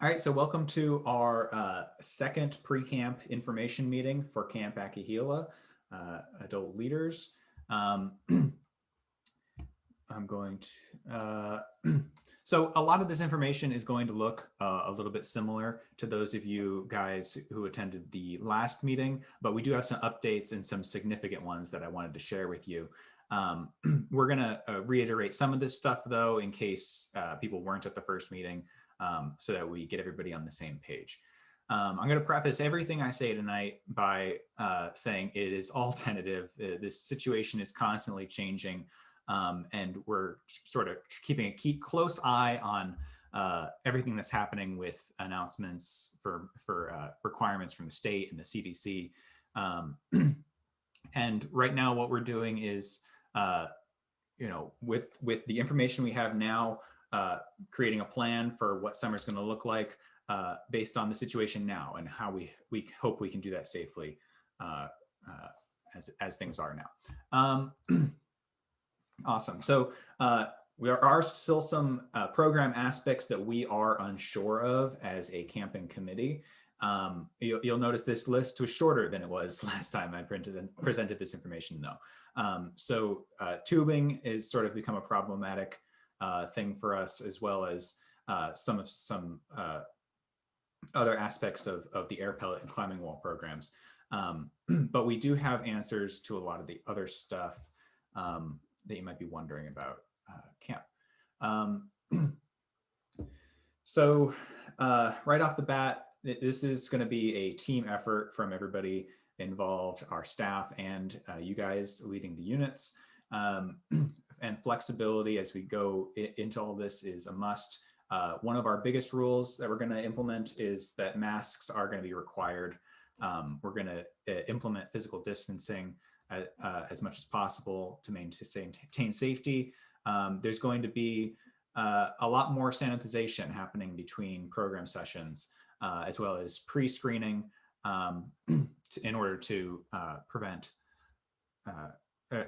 All right, so welcome to our second pre-camp information meeting for Camp Acahela, adult leaders. I'm going to, so a lot of this information is going to look a little bit similar to those of you guys who attended the last meeting, but we do have some updates and some significant ones that I wanted to share with you. We're gonna reiterate some of this stuff though, in case people weren't at the first meeting, so that we get everybody on the same page. I'm going to preface everything I say tonight by saying it is all tentative. This situation is constantly changing, and we're sort of keeping a close eye on everything that's happening with announcements for requirements from the state and the CDC. And right now what we're doing is, with the information we have now, creating a plan for what summer's going to look like based on the situation now and how we hope we can do that safely as things are now. Awesome. So there are still some program aspects that we are unsure of as a camping committee. You'll notice this list was shorter than it was last time I presented this information though. So tubing is sort of become a problematic thing for us, as well as some other aspects of the air pellet and climbing wall programs. But we do have answers to a lot of the other stuff that you might be wondering about camp. So right off the bat, this is going to be a team effort from everybody involved, our staff and you guys leading the units. And flexibility as we go into all this is a must. One of our biggest rules that we're going to implement is that masks are going to be required. We're going to implement physical distancing as much as possible to maintain safety. There's going to be a lot more sanitization happening between program sessions, as well as pre-screening in order to prevent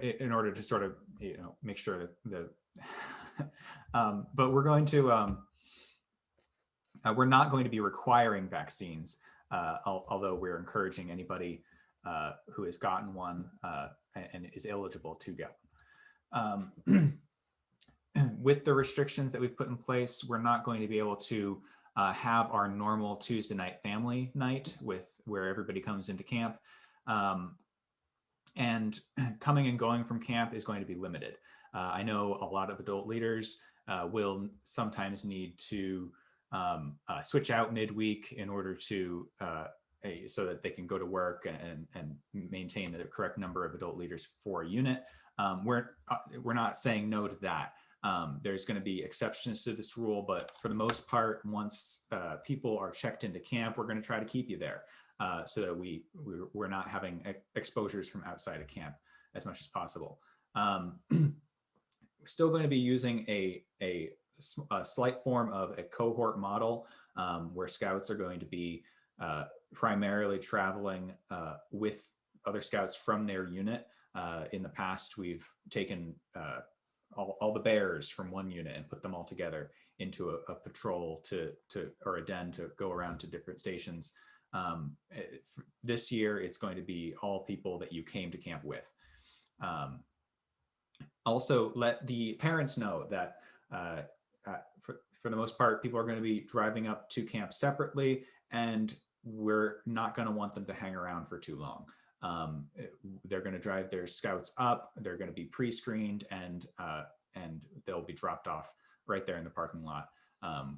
in order to sort of, make sure that but we're going to, we're not going to be requiring vaccines, although we're encouraging anybody who has gotten one and is eligible to get one. With the restrictions that we've put in place, we're not going to be able to have our normal Tuesday night family night where everybody comes into camp. And coming and going from camp is going to be limited. I know a lot of adult leaders will sometimes need to switch out midweek in order to, so that they can go to work and maintain the correct number of adult leaders for a unit. We're not saying no to that. There's going to be exceptions to this rule, but for the most part, once people are checked into camp, we're going to try to keep you there. So that we're not having exposures from outside of camp as much as possible. We're still going to be using a slight form of a cohort model where scouts are going to be primarily traveling with other scouts from their unit. In the past, we've taken all the bears from one unit and put them all together into a patrol or a den to go around to different stations. This year, it's going to be all people that you came to camp with. Also, let the parents know that for the most part, people are going to be driving up to camp separately, and we're not going to want them to hang around for too long. They're going to drive their scouts up, they're going to be pre-screened, and they'll be dropped off right there in the parking lot.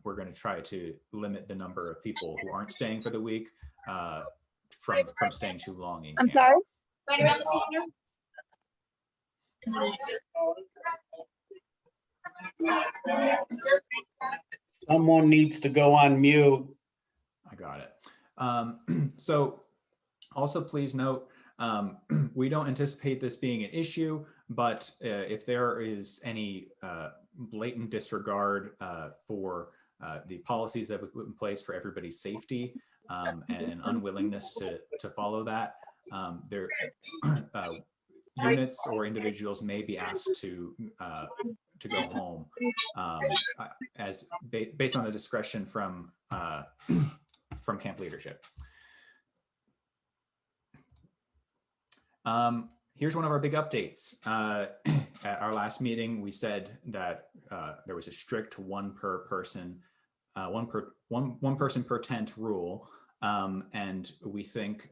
We're going to try to limit the number of people who aren't staying for the week from staying too long in camp. Sorry? Right around the corner. Someone needs to go on mute. I got it. So also please note, we don't anticipate this being an issue, but if there is any blatant disregard for the policies that we put in place for everybody's safety and an unwillingness to follow that, units or individuals may be asked to to go home, based on the discretion from camp leadership. Here's one of our big updates. At our last meeting, we said that there was a strict one person per tent rule, and we think,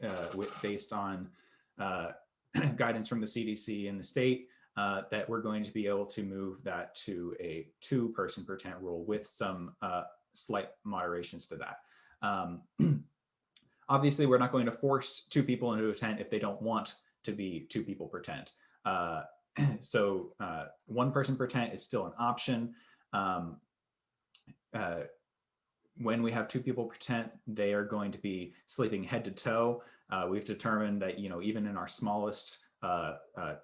based on guidance from the CDC and the state, that we're going to be able to move that to a 2 person per tent rule with some slight moderations to that. Obviously, we're not going to force 2 people into a tent if they don't want to be 2 people per tent. So 1 person per tent is still an option. When we have 2 people per tent, they are going to be sleeping head to toe. We've determined that, even in our smallest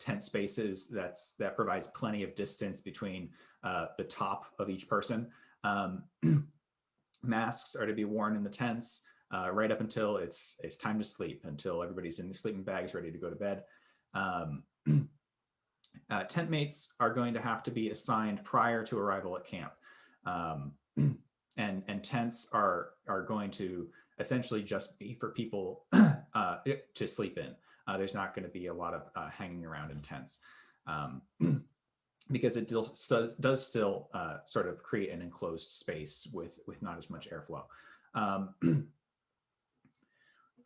tent spaces, that provides plenty of distance between the top of each person. Masks are to be worn in the tents right up until it's time to sleep, until everybody's in their sleeping bags ready to go to bed. Tent mates are going to have to be assigned prior to arrival at camp. And tents are going to essentially just be for people to sleep in. There's not going to be a lot of hanging around in tents, because it does still sort of create an enclosed space with not as much airflow.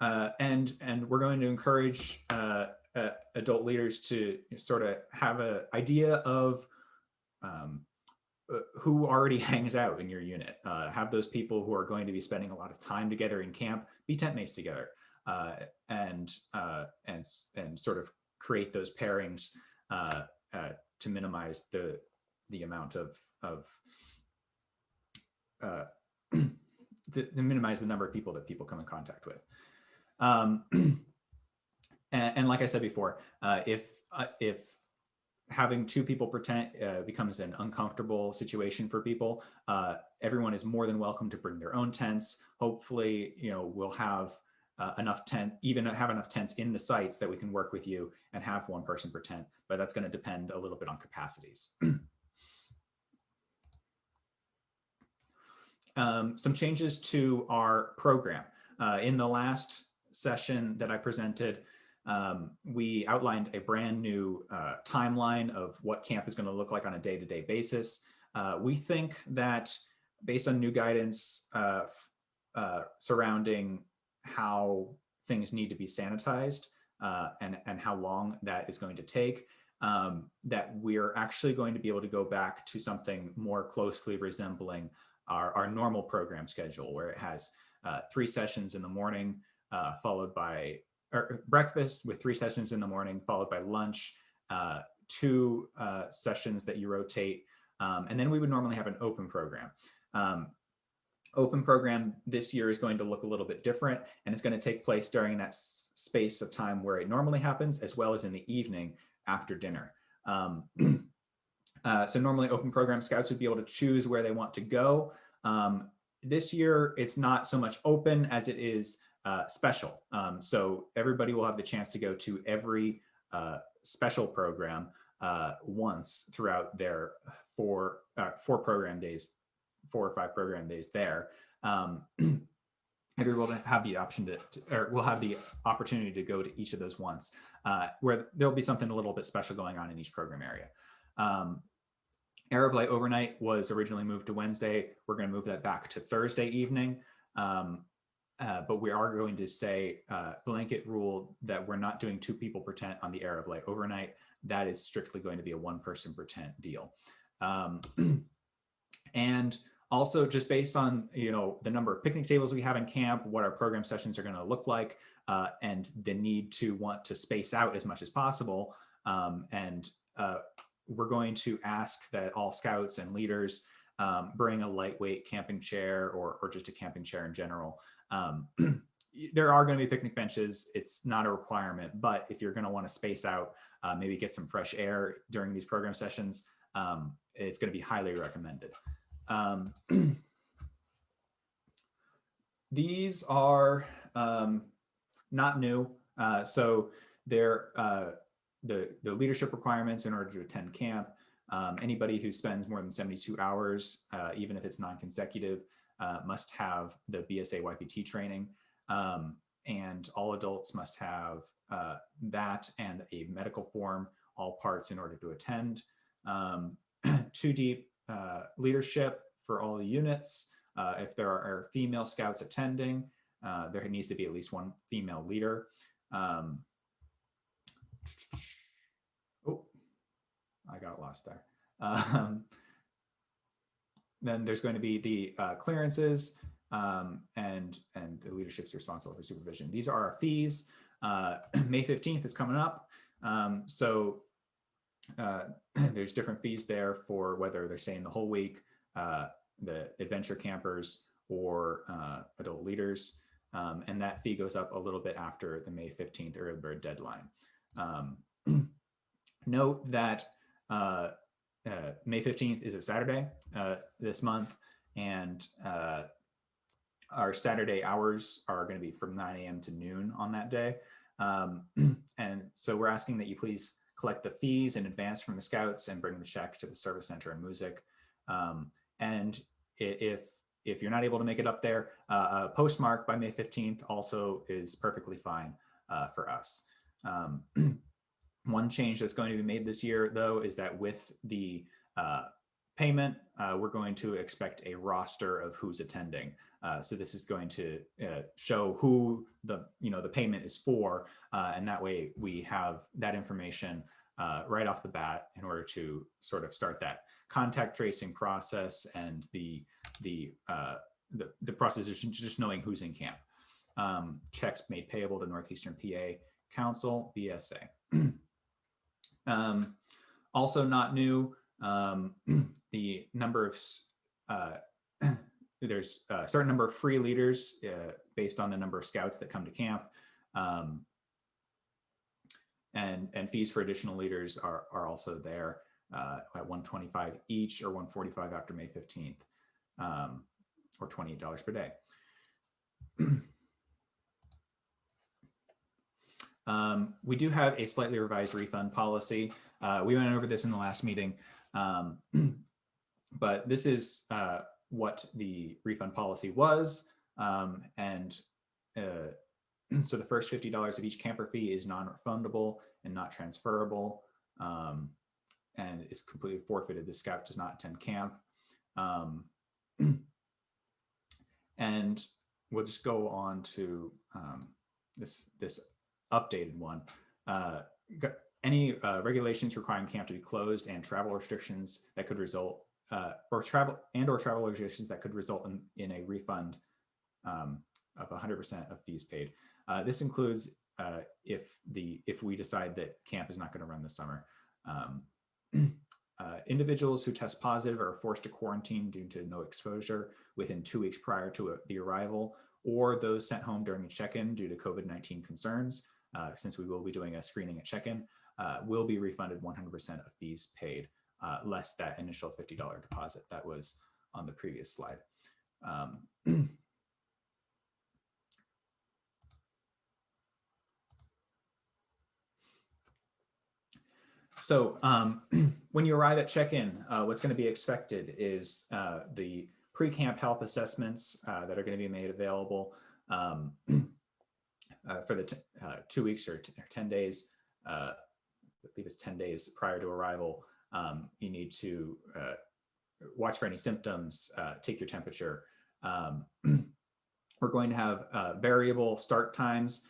And we're going to encourage adult leaders to sort of have an idea of who already hangs out in your unit. Have those people who are going to be spending a lot of time together in camp be tent mates together, and sort of create those pairings to minimize the amount of to minimize the number of people that people come in contact with. And like I said before, if having 2 people per tent becomes an uncomfortable situation for people, everyone is more than welcome to bring their own tents. Hopefully, we'll have enough tents in the sites that we can work with you and have 1 person per tent, but that's going to depend a little bit on capacities. Some changes to our program. In the last session that I presented, we outlined a brand new timeline of what camp is going to look like on a day-to-day basis. We think that based on new guidance surrounding how things need to be sanitized and how long that is going to take, that we're actually going to be able to go back to something more closely resembling our normal program schedule, where it has 3 sessions in the morning, followed by breakfast with 3 sessions in the morning, followed by lunch, 2 sessions that you rotate, and then we would normally have an open program. Open program this year is going to look a little bit different, and it's going to take place during that space of time where it normally happens, as well as in the evening after dinner. So normally open program scouts would be able to choose where they want to go. This year, it's not so much open as it is special. So everybody will have the chance to go to every special program once throughout their 4 program days, 4 or 5 program days there. Everyone will have the option will have the opportunity to go to each of those once, where there'll be something a little bit special going on in each program area. Arab Light overnight was originally moved to Wednesday. We're going to move that back to Thursday evening. But we are going to say blanket rule that we're not doing 2 people per tent on the Arab Light overnight. That is strictly going to be a 1 person per tent deal. And also, just based on the number of picnic tables we have in camp, what our program sessions are going to look like, and the need to want to space out as much as possible, and we're going to ask that all scouts and leaders bring a lightweight camping chair or just a camping chair in general. There are going to be picnic benches. It's not a requirement, but if you're going to want to space out, maybe get some fresh air during these program sessions, it's going to be highly recommended. These are not new. So they're the leadership requirements in order to attend camp. Anybody who spends more than 72 hours, even if it's non-consecutive, must have the BSA YPT training. And all adults must have that and a medical form, all parts in order to attend. 2 deep leadership for all the units. If there are female scouts attending, there needs to be at least 1 female leader. Oh, I got lost there. Then there's going to be the clearances, and the leadership's responsible for supervision. These are our fees. May 15th is coming up. So there's different fees there for whether they're staying the whole week, the adventure campers, or adult leaders. And that fee goes up a little bit after the May 15th early bird deadline. Note that May 15th is a Saturday this month, and our Saturday hours are going to be from 9 a.m. to noon on that day. And so we're asking that you please collect the fees in advance from the scouts and bring the check to the service center in Music. And if you're not able to make it up there, a postmark by May 15th also is perfectly fine for us. One change that's going to be made this year, though, is that with the payment, we're going to expect a roster of who's attending. So this is going to show who the payment is for, and that way we have that information right off the bat in order to sort of start that contact tracing process and the process of just knowing who's in camp. Checks made payable to Northeastern PA Council, BSA. Also not new, the number of there's a certain number of free leaders based on the number of scouts that come to camp, and fees for additional leaders are also there at $125 each, or $145 after May 15th, or $28 per day. We do have a slightly revised refund policy. We went over this in the last meeting, but this is what the refund policy was. And so the first $50 of each camper fee is non-refundable and not transferable, and is completely forfeited. The scout does not attend camp. And we'll just go on to this updated one. Any regulations requiring camp to be closed and travel restrictions that could result, or travel restrictions that could result in a refund of 100% of fees paid. This includes if we decide that camp is not going to run this summer. Individuals who test positive are forced to quarantine due to no exposure within 2 weeks prior to the arrival, or those sent home during a check-in due to COVID-19 concerns, since we will be doing a screening at check-in, will be refunded 100% of fees paid, less that initial $50 deposit that was on the previous slide. So when you arrive at check-in, what's going to be expected is the pre-camp health assessments that are going to be made available for the 2 weeks or 10 days. I believe it's 10 days prior to arrival. You need to watch for any symptoms, take your temperature. We're going to have variable start times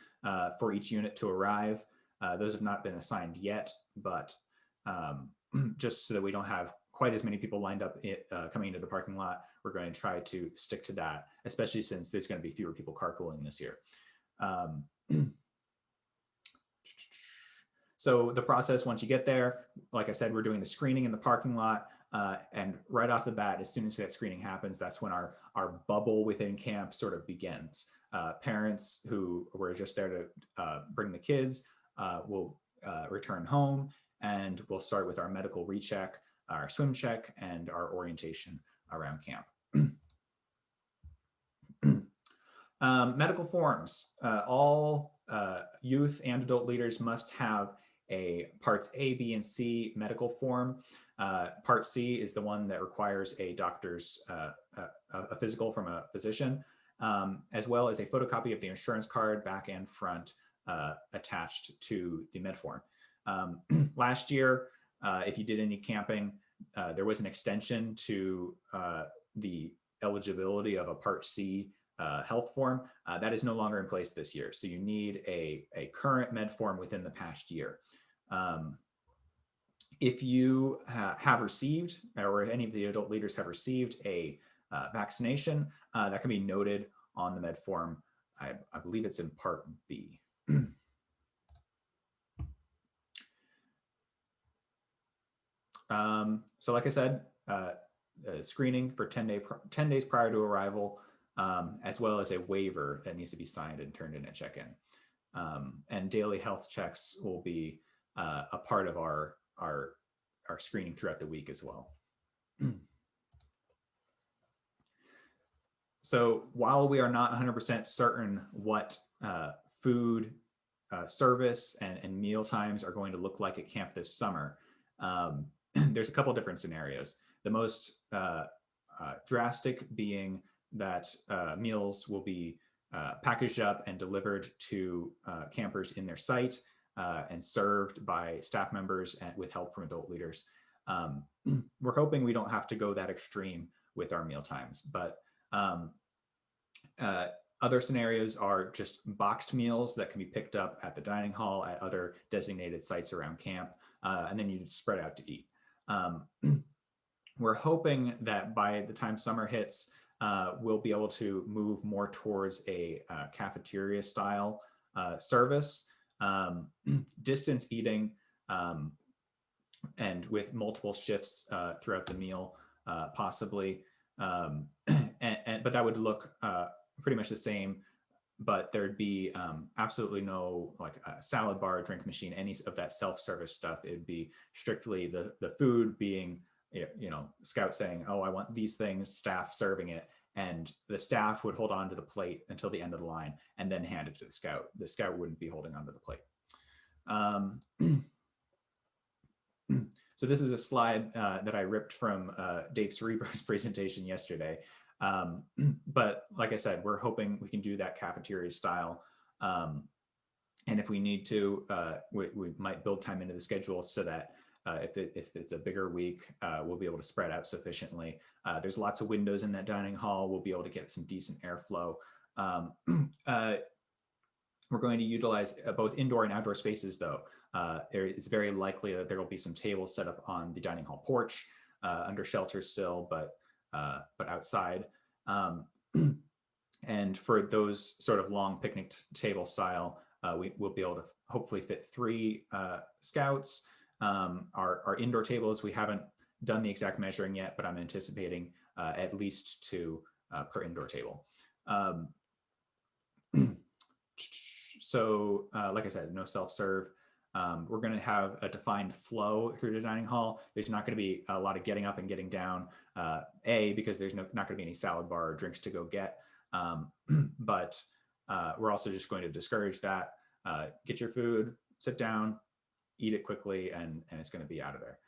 for each unit to arrive. Those have not been assigned yet, but just so that we don't have quite as many people lined up coming into the parking lot, we're going to try to stick to that, especially since there's going to be fewer people carpooling this year. So the process, once you get there, like I said, we're doing the screening in the parking lot, and right off the bat, as soon as that screening happens, that's when our bubble within camp sort of begins. Parents who were just there to bring the kids will return home, and we'll start with our medical recheck, our swim check, and our orientation around camp. Medical forms. All youth and adult leaders must have a parts A, B, and C medical form. Part C is the one that requires a doctor's a physical from a physician, as well as a photocopy of the insurance card, back and front, attached to the med form. Last year, if you did any camping, there was an extension to the eligibility of a Part C health form. That is no longer in place this year. So you need a current med form within the past year. If you have received, or any of the adult leaders have received a vaccination, that can be noted on the med form. I believe it's in Part B. So like I said, screening for 10 days prior to arrival, as well as a waiver that needs to be signed and turned in at check-in. And daily health checks will be a part of our screening throughout the week as well. So while we are not 100% certain what food service and meal times are going to look like at camp this summer, there's a couple different scenarios. The most drastic being that meals will be packaged up and delivered to campers in their site and served by staff members and with help from adult leaders. We're hoping we don't have to go that extreme with our meal times, but other scenarios are just boxed meals that can be picked up at the dining hall at other designated sites around camp, and then you spread out to eat. We're hoping that by the time summer hits, we'll be able to move more towards a cafeteria style service, distance eating, and with multiple shifts throughout the meal, possibly. But that would look pretty much the same, but there'd be absolutely no like salad bar, drink machine, any of that self-service stuff. It'd be strictly the food being, you know, scout saying, oh, I want these things, staff serving it, and the staff would hold on to the plate until the end of the line and then hand it to the scout. The scout wouldn't be holding onto the plate. So this is a slide that I ripped from Dave Cerebro's presentation yesterday. But like I said, we're hoping we can do that cafeteria style. And if we need to, we might build time into the schedule so that if it's a bigger week, we'll be able to spread out sufficiently. There's lots of windows in that dining hall. We'll be able to get some decent airflow. We're going to utilize both indoor and outdoor spaces, though. It's very likely that there will be some tables set up on the dining hall porch, under shelter still, but outside. And for those sort of long picnic table style, we'll be able to hopefully fit 3 scouts. Our indoor tables, we haven't done the exact measuring yet, but I'm anticipating at least 2 per indoor table. So like I said, no self-serve. We're going to have a defined flow through the dining hall. There's not going to be a lot of getting up and getting down, because there's not going to be any salad bar or drinks to go get. But we're also just going to discourage that. Get your food, sit down, eat it quickly, and it's going to be out of there.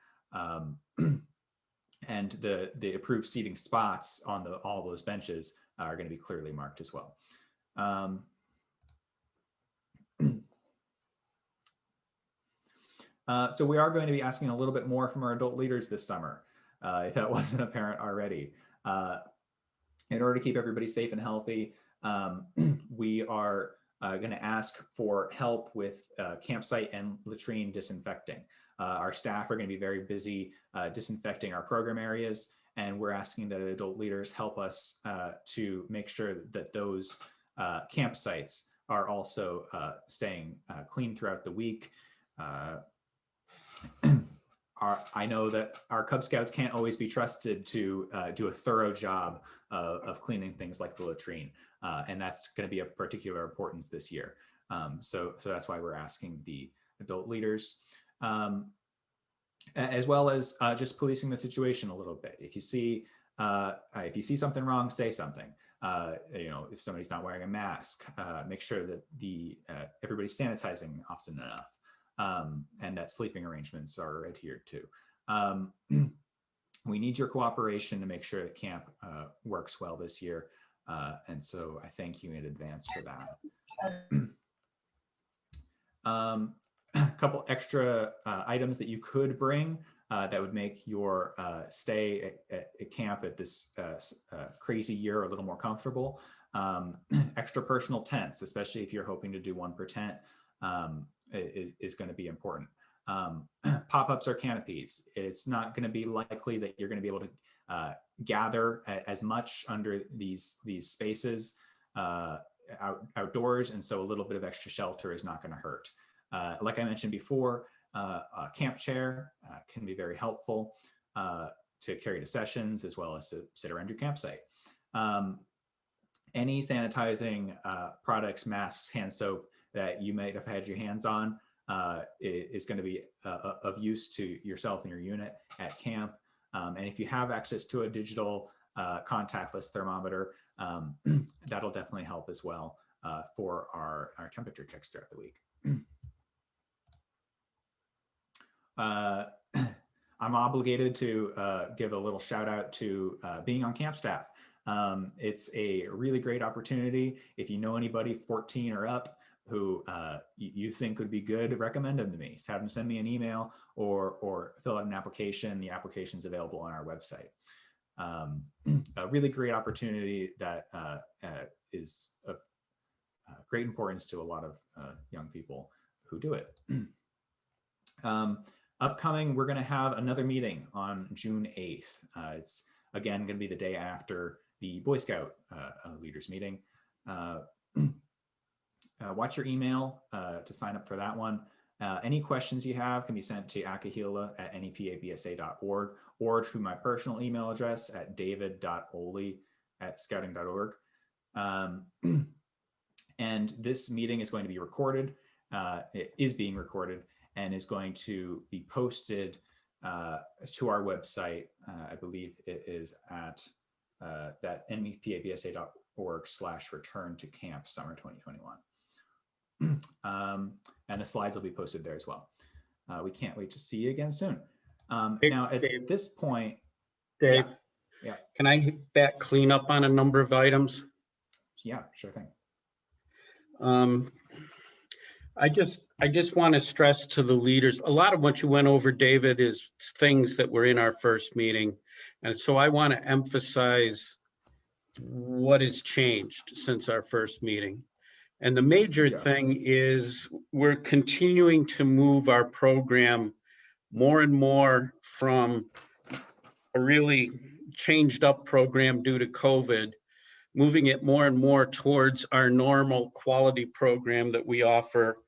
And the approved seating spots on all those benches are going to be clearly marked as well. So we are going to be asking a little bit more from our adult leaders this summer, if that wasn't apparent already. In order to keep everybody safe and healthy, we are going to ask for help with campsite and latrine disinfecting. Our staff are going to be very busy disinfecting our program areas, and we're asking that adult leaders help us to make sure that those campsites are also staying clean throughout the week. I know that our Cub Scouts can't always be trusted to do a thorough job of cleaning things like the latrine, and that's going to be of particular importance this year. So that's why we're asking the adult leaders, as well as just policing the situation a little bit. If you see something wrong, say something. You know, if somebody's not wearing a mask, make sure that everybody's sanitizing often enough. And that sleeping arrangements are adhered to. We need your cooperation to make sure that camp works well this year. And so I thank you in advance for that. A couple extra items that you could bring that would make your stay at camp at this crazy year a little more comfortable. Extra personal tents, especially if you're hoping to do one per tent, is going to be important. Pop-ups or canopies. It's not going to be likely that you're going to be able to gather as much under these spaces outdoors, and so a little bit of extra shelter is not going to hurt. Like I mentioned before, a camp chair can be very helpful to carry to sessions as well as to sit around your campsite. Any sanitizing products, masks, hand soap that you might have had your hands on is going to be of use to yourself and your unit at camp. And if you have access to a digital contactless thermometer, that'll definitely help as well for our temperature checks throughout the week. I'm obligated to give a little shout out to being on camp staff. It's a really great opportunity. If you know anybody 14 or up who you think would be good, recommend them to me. So have them send me an email or fill out an application. The application's available on our website. A really great opportunity that is of great importance to a lot of young people who do it. Upcoming, we're going to have another meeting on June 8th. It's again going to be the day after the Boy Scout leaders meeting. Watch your email to sign up for that one. Any questions you have can be sent to Acahela at nepabsa.org or through my personal email address at david.oley@scouting.org. And this meeting is going to be recorded. It is being recorded and is going to be posted to our website. I believe it is at that nepabsa.org/return to camp summer 2021. And the slides will be posted there as well. We can't wait to see you again soon. Now at this point, Dave, yeah. Can I hit that clean up on a number of items? Yeah, sure thing. I just want to stress to the leaders, a lot of what you went over, David, is things that were in our first meeting. And so I want to emphasize what has changed since our first meeting. And the major thing is we're continuing to move our program more and more from a really changed up program due to COVID, moving it more and more towards our normal quality program that we offer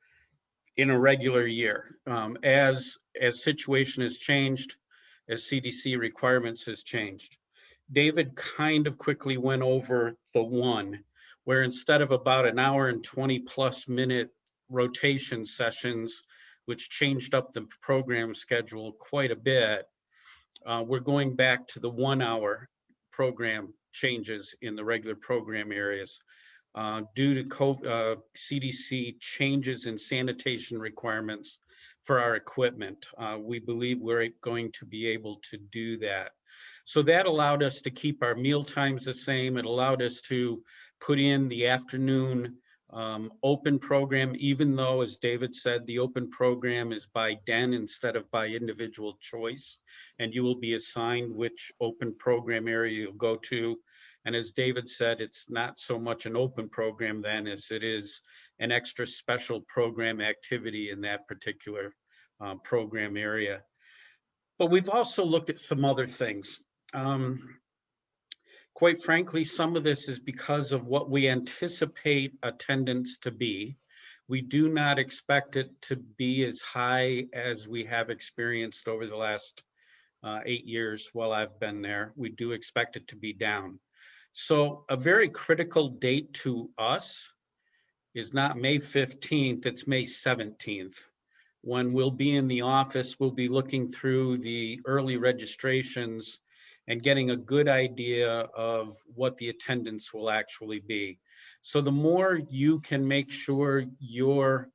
in a regular year. As situation has changed, as CDC requirements has changed. David kind of quickly went over the one, where instead of about an hour and 20+ minute rotation sessions, which changed up the program schedule quite a bit, we're going back to the 1 hour program changes in the regular program areas. Due to COVID, CDC changes in sanitation requirements for our equipment. We believe we're going to be able to do that. So that allowed us to keep our meal times the same. It allowed us to put in the afternoon open program, even though, as David said, the open program is by den instead of by individual choice, and you will be assigned which open program area you'll go to. And as David said, it's not so much an open program then as it is an extra special program activity in that particular program area. But we've also looked at some other things. Quite frankly, some of this is because of what we anticipate attendance to be. We do not expect it to be as high as we have experienced over the last 8 years while I've been there. We do expect it to be down. So a very critical date to us is not May 15th, it's May 17th. When we'll be in the office, we'll be looking through the early registrations and getting a good idea of what the attendance will actually be. So the more you can make sure your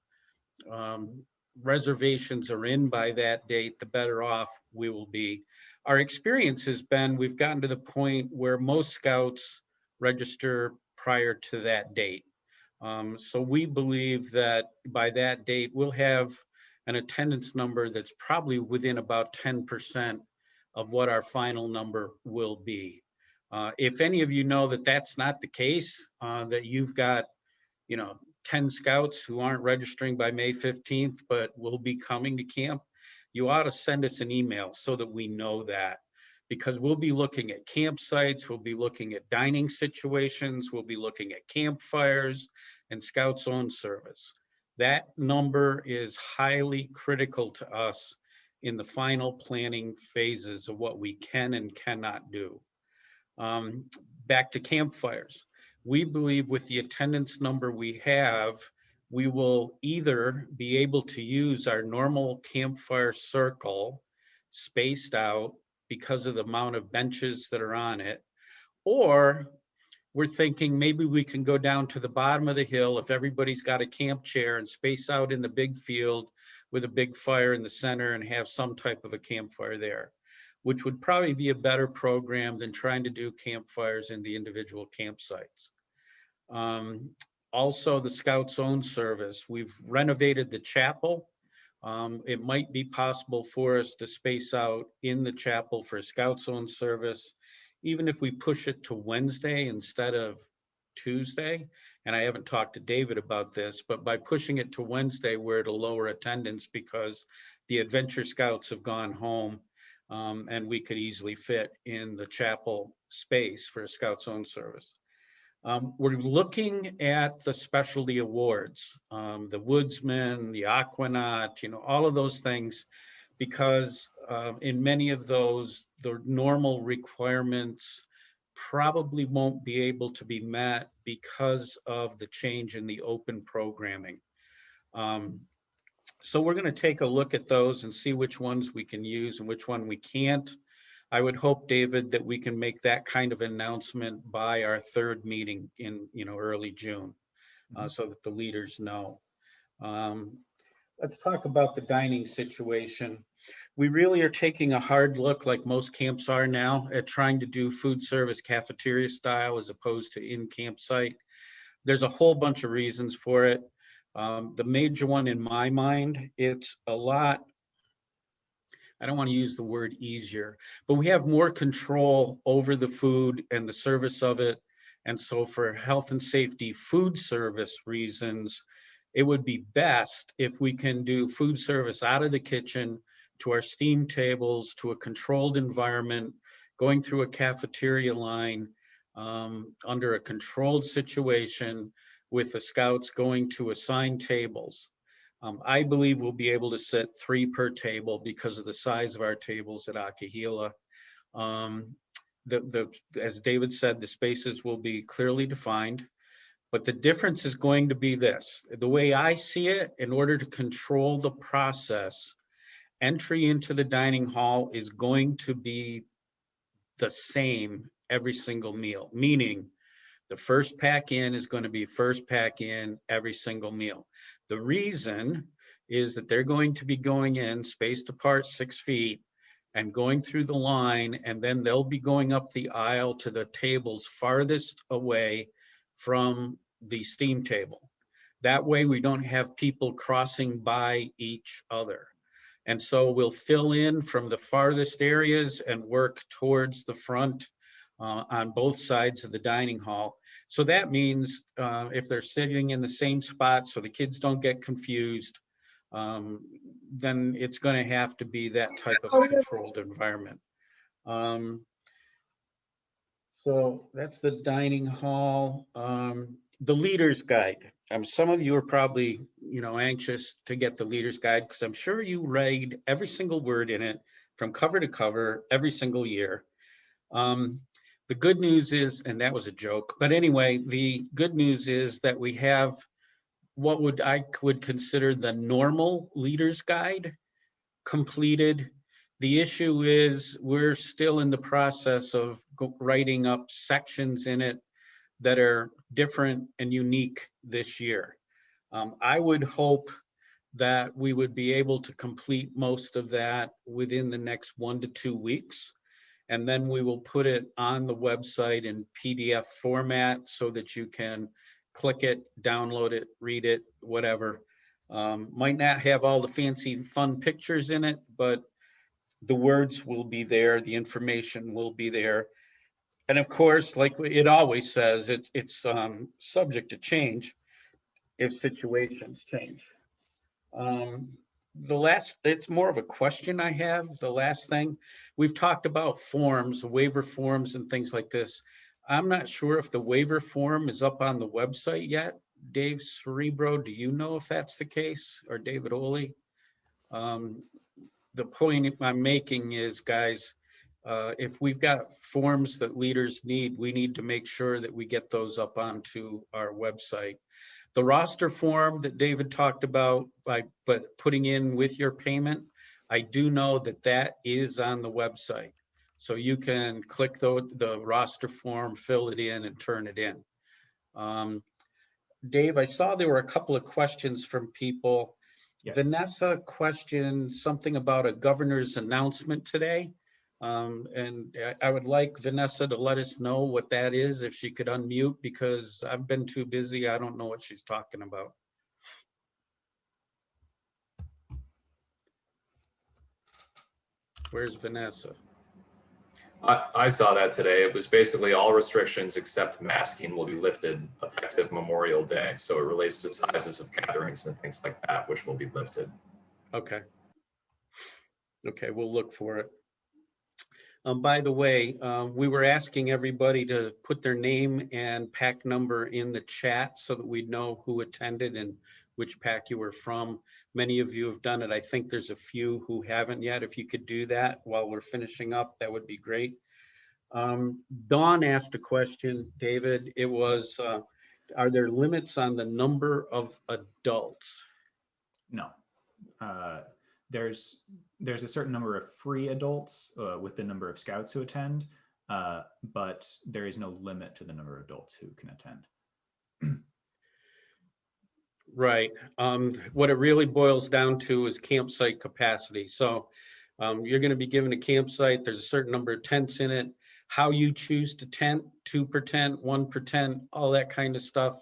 reservations are in by that date, the better off we will be. Our experience has been, we've gotten to the point where most scouts register prior to that date. So we believe that by that date, we'll have an attendance number that's probably within about 10% of what our final number will be. If any of you know that that's not the case, that you've got, 10 scouts who aren't registering by May 15th, but will be coming to camp, you ought to send us an email so that we know that, because we'll be looking at campsites, we'll be looking at dining situations, we'll be looking at campfires and Scouts Own Service. That number is highly critical to us in the final planning phases of what we can and cannot do. Back to campfires. We believe with the attendance number we have, we will either be able to use our normal campfire circle spaced out because of the amount of benches that are on it, or we're thinking maybe we can go down to the bottom of the hill if everybody's got a camp chair and space out in the big field with a big fire in the center and have some type of a campfire there, which would probably be a better program than trying to do campfires in the individual campsites. Also, the Scouts Own Service. We've renovated the chapel. It might be possible for us to space out in the chapel for Scouts Own Service, even if we push it to Wednesday instead of Tuesday. And I haven't talked to David about this, but by pushing it to Wednesday, we're at a lower attendance because the Adventure Scouts have gone home, and we could easily fit in the chapel space for a Scouts Own Service. We're looking at the specialty awards, the Woodsman, the Aquanaut, all of those things, because in many of those, the normal requirements probably won't be able to be met because of the change in the open programming. So we're going to take a look at those and see which ones we can use and which one we can't. I would hope, David, that we can make that kind of announcement by our third meeting in early June, so that the leaders know. Let's talk about the dining situation. We really are taking a hard look, like most camps are now, at trying to do food service cafeteria style as opposed to in campsite. There's a whole bunch of reasons for it. The major one in my mind, it's a lot, I don't want to use the word easier, but we have more control over the food and the service of it. And so for health and safety food service reasons, it would be best if we can do food service out of the kitchen to our steam tables, to a controlled environment, going through a cafeteria line under a controlled situation with the scouts going to assigned tables. I believe we'll be able to sit 3 per table because of the size of our tables at Acahela. As David said, the spaces will be clearly defined, but the difference is going to be this. The way I see it, in order to control the process, entry into the dining hall is going to be the same every single meal, meaning the first pack in is going to be first pack in every single meal. The reason is that they're going to be going in spaced apart 6 feet and going through the line, and then they'll be going up the aisle to the tables farthest away from the steam table. That way we don't have people crossing by each other. And so we'll fill in from the farthest areas and work towards the front on both sides of the dining hall. So that means if they're sitting in the same spot so the kids don't get confused, then it's going to have to be that type of a controlled environment. So that's the dining hall. The leader's guide. Some of you are probably, anxious to get the leader's guide because I'm sure you read every single word in it from cover to cover every single year. The good news is, and that was a joke, but anyway, the good news is that we have what I would consider the normal leader's guide completed. The issue is we're still in the process of writing up sections in it that are different and unique this year. I would hope that we would be able to complete most of that within the next 1 to 2 weeks. And then we will put it on the website in PDF format so that you can click it, download it, read it, whatever. Might not have all the fancy fun pictures in it, but the words will be there, the information will be there. And of course, like it always says, it's subject to change if situations change. It's more of a question I have. The last thing, we've talked about forms, waiver forms and things like this. I'm not sure if the waiver form is up on the website yet. Dave Cerebro, do you know if that's the case, or David Oley? The point I'm making is, guys, if we've got forms that leaders need, we need to make sure that we get those up onto our website. The roster form that David talked about by putting in with your payment, I do know that that is on the website. So you can click the roster form, fill it in and turn it in. Dave, I saw there were a couple of questions from people. Yes. Vanessa questioned something about a governor's announcement today. And I would like Vanessa to let us know what that is, if she could unmute, because I've been too busy. I don't know what she's talking about. Where's Vanessa? I saw that today. It was basically all restrictions except masking will be lifted effective Memorial Day. So it relates to sizes of gatherings and things like that, which will be lifted. Okay. Okay, we'll look for it. By the way, we were asking everybody to put their name and pack number in the chat so that we'd know who attended and which pack you were from. Many of you have done it. I think there's a few who haven't yet. If you could do that while we're finishing up, that would be great. Dawn asked a question, David. It was, are there limits on the number of adults? No. There's a certain number of free adults with the number of scouts who attend, but there is no limit to the number of adults who can attend. Right. What it really boils down to is campsite capacity. So you're going to be given a campsite. There's a certain number of tents in it. How you choose to tent, 2 per tent, 1 per tent, all that kind of stuff.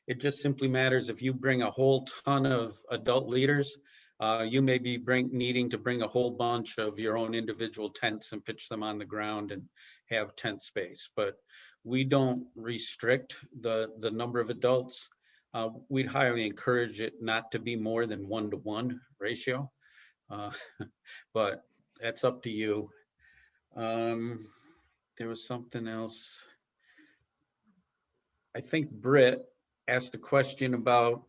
It just simply matters if you bring a whole ton of adult leaders, you may be needing to bring a whole bunch of your own individual tents and pitch them on the ground and have tent space. But we don't restrict the number of adults. We'd highly encourage it not to be more than 1-to-1 ratio, but that's up to you. There was something else. I think Britt asked a question about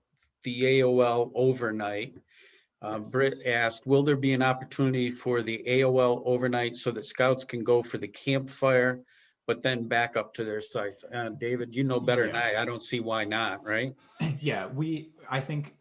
the AOL overnight. Yes. Britt asked, will there be an opportunity for the AOL overnight so that scouts can go for the campfire, but then back up to their sites? David, you know better than I don't see why not, right? Yeah, I think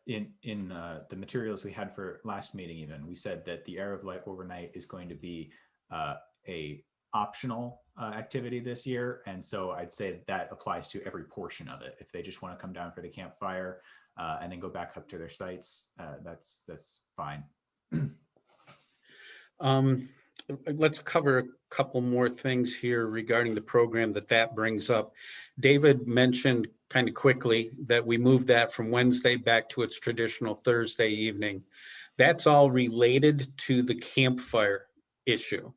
in the materials we had for last meeting, even we said that the Air of Light overnight is going to be a optional activity this year, and so I'd say that applies to every portion of it. If they just want to come down for the campfire and then go back up to their sites, that's fine. Let's cover a couple more things here regarding the program that brings up. David mentioned kind of quickly that we moved that from Wednesday back to its traditional Thursday evening. That's all related to the campfire issue.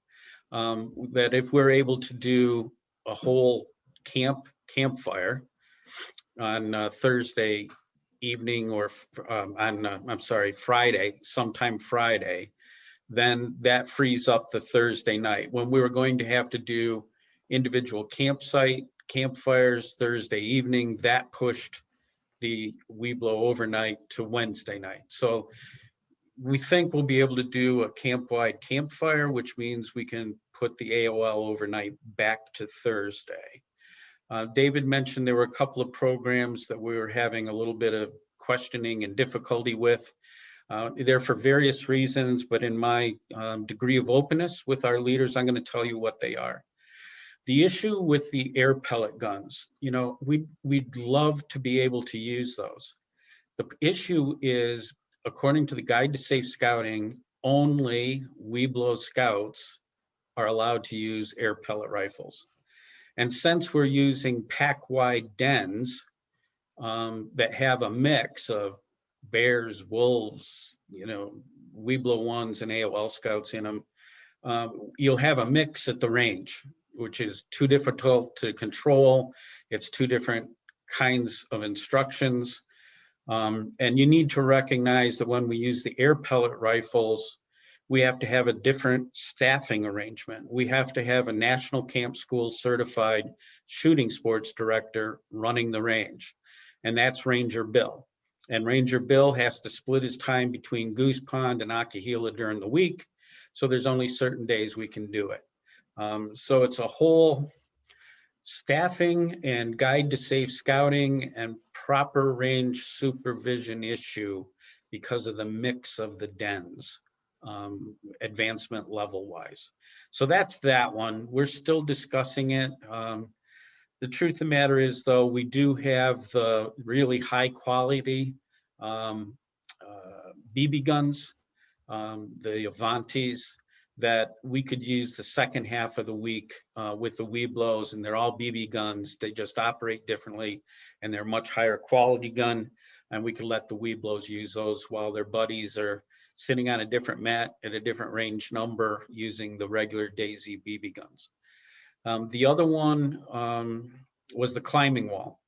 That if we're able to do a whole campfire on Thursday evening or Friday, sometime Friday, then that frees up the Thursday night. When we were going to have to do individual campfires Thursday evening, that pushed the Weeblo overnight to Wednesday night. So we think we'll be able to do a camp-wide campfire, which means we can put the AOL overnight back to Thursday. David mentioned there were a couple of programs that we were having a little bit of questioning and difficulty with. They're for various reasons, but in my degree of openness with our leaders, I'm going to tell you what they are. The issue with the air pellet guns, we'd love to be able to use those. The issue is according to the Guide to Safe Scouting, only Weeblo scouts are allowed to use air pellet rifles. And since we're using pack-wide dens that have a mix of bears, wolves, Weeblo ones and AOL scouts in them, you'll have a mix at the range, which is too difficult to control. It's two different kinds of instructions. And you need to recognize that when we use the air pellet rifles, we have to have a different staffing arrangement. We have to have a National Camp School certified shooting sports director running the range, and that's Ranger Bill. And Ranger Bill has to split his time between Goose Pond and Acahela during the week, so there's only certain days we can do it. So it's a whole staffing and Guide to Safe Scouting and proper range supervision issue because of the mix of the dens, advancement level wise. So that's that one. We're still discussing it. The truth of the matter is, though, we do have the really high quality BB guns, the Avantis, that we could use the second half of the week with the Weeblos, and they're all BB guns. They just operate differently, and they're much higher quality gun, and we could let the Weeblos use those while their buddies are sitting on a different mat at a different range number using the regular Daisy BB guns. The other one was the climbing wall.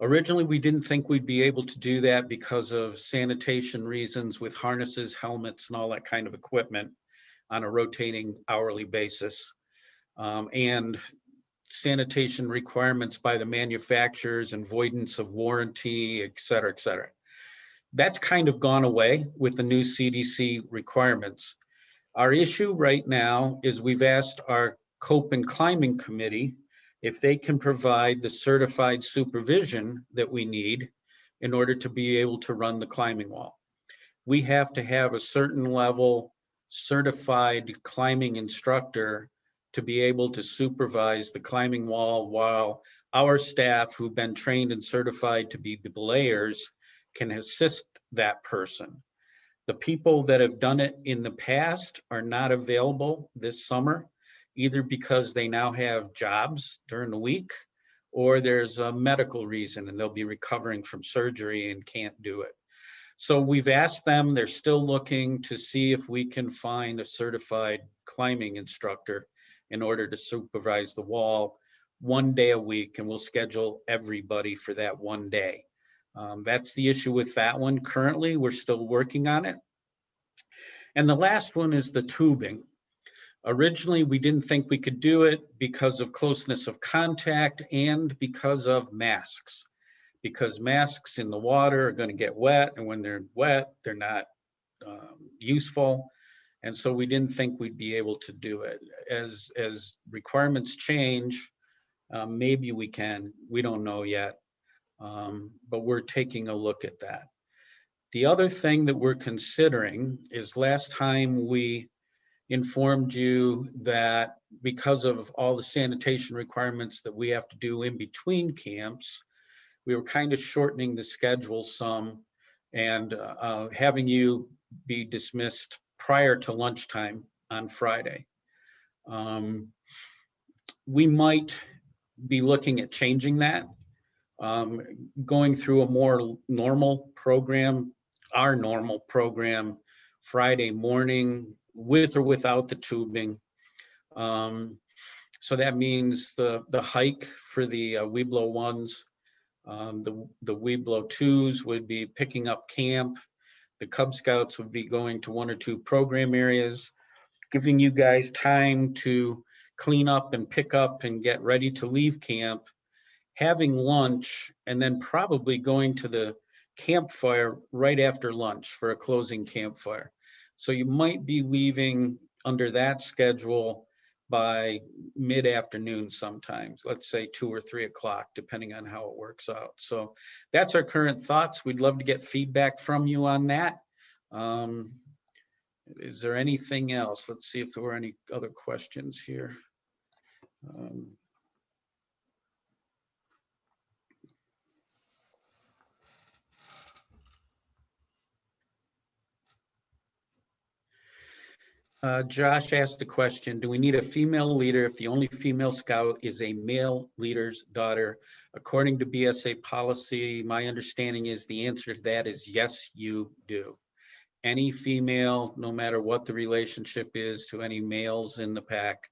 Originally, we didn't think we'd be able to do that because of sanitation reasons with harnesses, helmets, and all that kind of equipment on a rotating hourly basis. And sanitation requirements by the manufacturers and voidance of warranty, et cetera, et cetera. That's kind of gone away with the new CDC requirements. Our issue right now is we've asked our Cope and Climbing Committee if they can provide the certified supervision that we need in order to be able to run the climbing wall. We have to have a certain level certified climbing instructor to be able to supervise the climbing wall while our staff who've been trained and certified to be belayers can assist that person. The people that have done it in the past are not available this summer, either because they now have jobs during the week or there's a medical reason and they'll be recovering from surgery and can't do it. So we've asked them, they're still looking to see if we can find a certified climbing instructor in order to supervise the wall 1 day a week, and we'll schedule everybody for that 1 day. That's the issue with that one. Currently, we're still working on it. And the last one is the tubing. Originally, we didn't think we could do it because of closeness of contact and because of masks. Because masks in the water are going to get wet, and when they're wet, they're not useful. And so we didn't think we'd be able to do it. As requirements change, maybe we can. We don't know yet, but we're taking a look at that. The other thing that we're considering is last time we informed you that because of all the sanitation requirements that we have to do in between camps, we were kind of shortening the schedule some and having you be dismissed prior to lunchtime on Friday. We might be looking at changing that, going through a more normal program, our normal program, Friday morning with or without the tubing. So that means the hike for the Weeblo ones, the Weeblo twos would be picking up camp. The Cub Scouts would be going to 1 or 2 program areas, giving you guys time to clean up and pick up and get ready to leave camp, having lunch, and then probably going to the campfire right after lunch for a closing campfire. So you might be leaving under that schedule by mid-afternoon sometimes, let's say 2 or 3 o'clock, depending on how it works out. So that's our current thoughts. We'd love to get feedback from you on that. Is there anything else? Let's see if there were any other questions here. Josh asked the question, do we need a female leader if the only female scout is a male leader's daughter? According to BSA policy, my understanding is the answer to that is yes, you do. Any female, no matter what the relationship is to any males in the pack,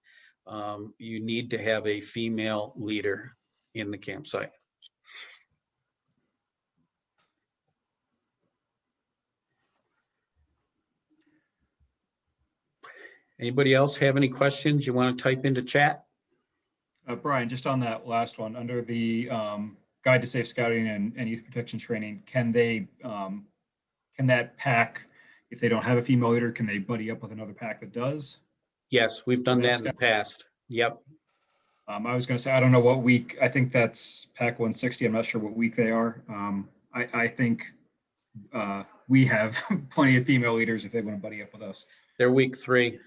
you need to have a female leader in the campsite. Anybody else have any questions you want to type into chat? Brian, just on that last one, under the Guide to Safe Scouting and Youth Protection Training, can that pack, if they don't have a female leader, can they buddy up with another pack that does? Yes, we've done that in the past. Yep. I was going to say, I don't know what week. I think that's pack 160. I'm not sure what week they are. I think we have plenty of female leaders if they want to buddy up with us. They're week 3.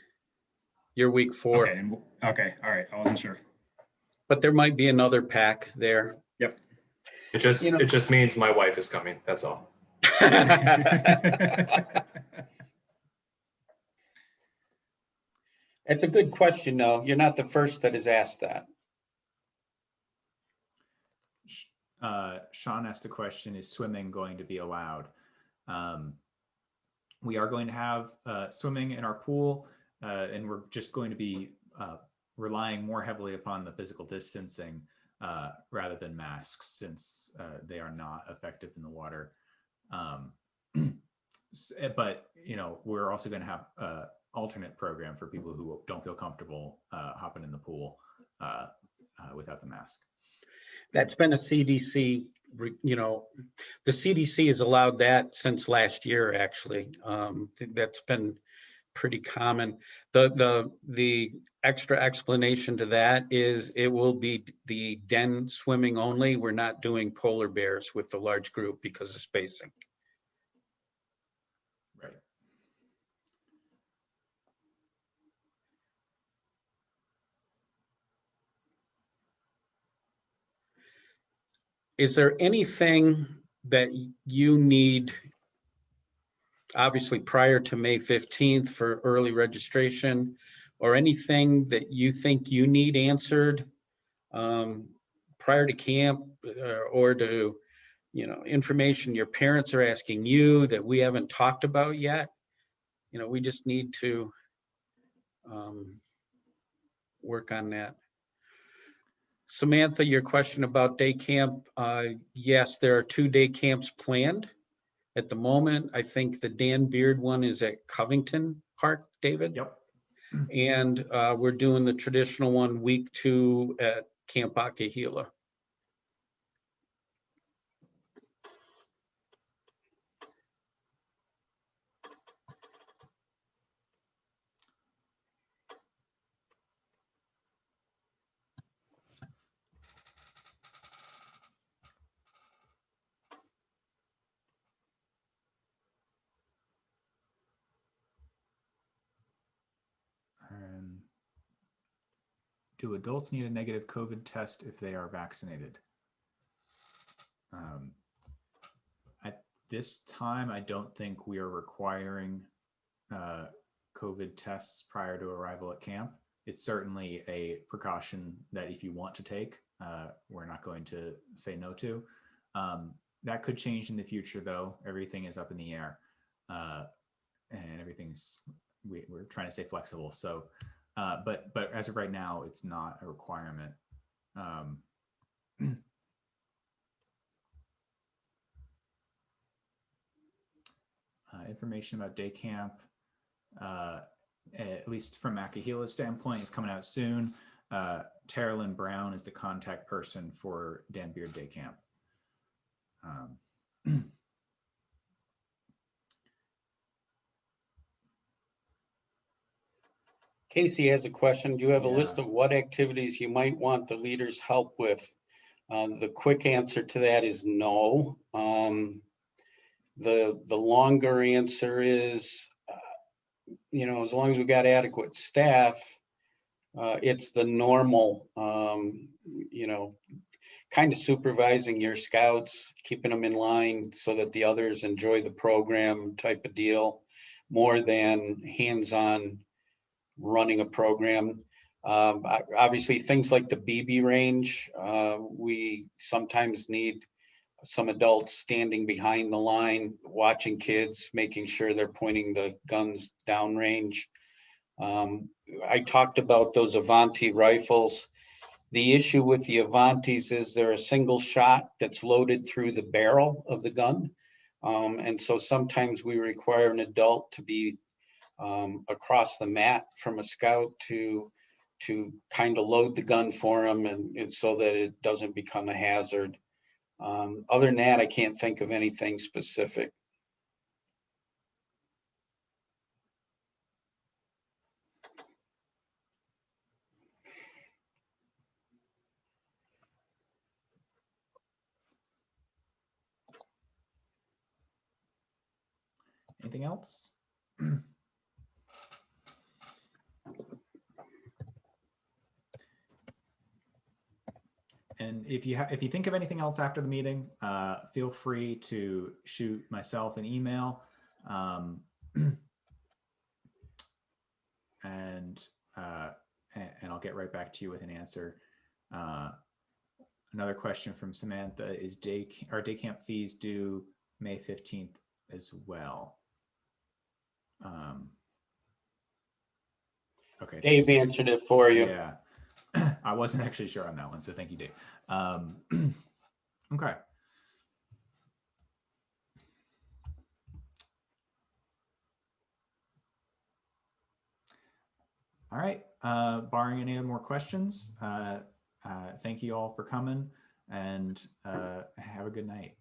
You're week 4. Okay. Okay. All right. I wasn't sure. But there might be another pack there. Yep. It just means my wife is coming. That's all. It's a good question, though. You're not the first that has asked that. Sean asked a question, is swimming going to be allowed? We are going to have swimming in our pool, and we're just going to be relying more heavily upon the physical distancing rather than masks, since they are not effective in the water. But, you know, we're also going to have an alternate program for people who don't feel comfortable hopping in the pool without the mask. That's been a CDC, you know, the CDC has allowed that since last year, actually. That's been pretty common. The extra explanation to that is it will be the den swimming only. We're not doing polar bears with the large group because of spacing. Right. Is there anything that you need, obviously prior to May 15th for early registration, or anything that you think you need answered prior to camp, or to, you know, information your parents are asking you that we haven't talked about yet? You know, we just need to work on that. Samantha, your question about day camp, yes, there are 2 day camps planned at the moment. I think the Dan Beard one is at Covington Park, David. Yep. And we're doing the traditional one week 2 at Camp Acahela. Do adults need a negative COVID test if they are vaccinated? At this time, I don't think we are requiring COVID tests prior to arrival at camp. It's certainly a precaution that if you want to take, we're not going to say no to. That could change in the future, though. Everything is up in the air, and we're trying to stay flexible. So. But as of right now, it's not a requirement. Information about day camp, at least from Acahela's standpoint, is coming out soon. Terrelyn Brown is the contact person for Dan Beard Day Camp. Casey has a question. Do you have a list of what activities you might want the leaders' help with? The quick answer to that is no. The longer answer is, you know, as long as we got adequate staff, it's the normal, you know, kind of supervising your scouts, keeping them in line so that the others enjoy the program type of deal, more than hands-on running a program. Obviously, things like the BB range, we sometimes need some adults standing behind the line, watching kids, making sure they're pointing the guns downrange. I talked about those Avanti rifles. The issue with the Avantis is they're a single shot that's loaded through the barrel of the gun. And so sometimes we require an adult to be across the mat from a scout to kind of load the gun for them, and so that it doesn't become a hazard. Other than that, I can't think of anything specific. Anything else? And if you think of anything else after the meeting, feel free to shoot myself an email, and I'll get right back to you with an answer. Another question from Samantha is: are day camp fees due May 15th as well? Okay. Dave answered it for you. Yeah. I wasn't actually sure on that one, so thank you, Dave. Okay. All right. Barring any more questions, thank you all for coming, and have a good night.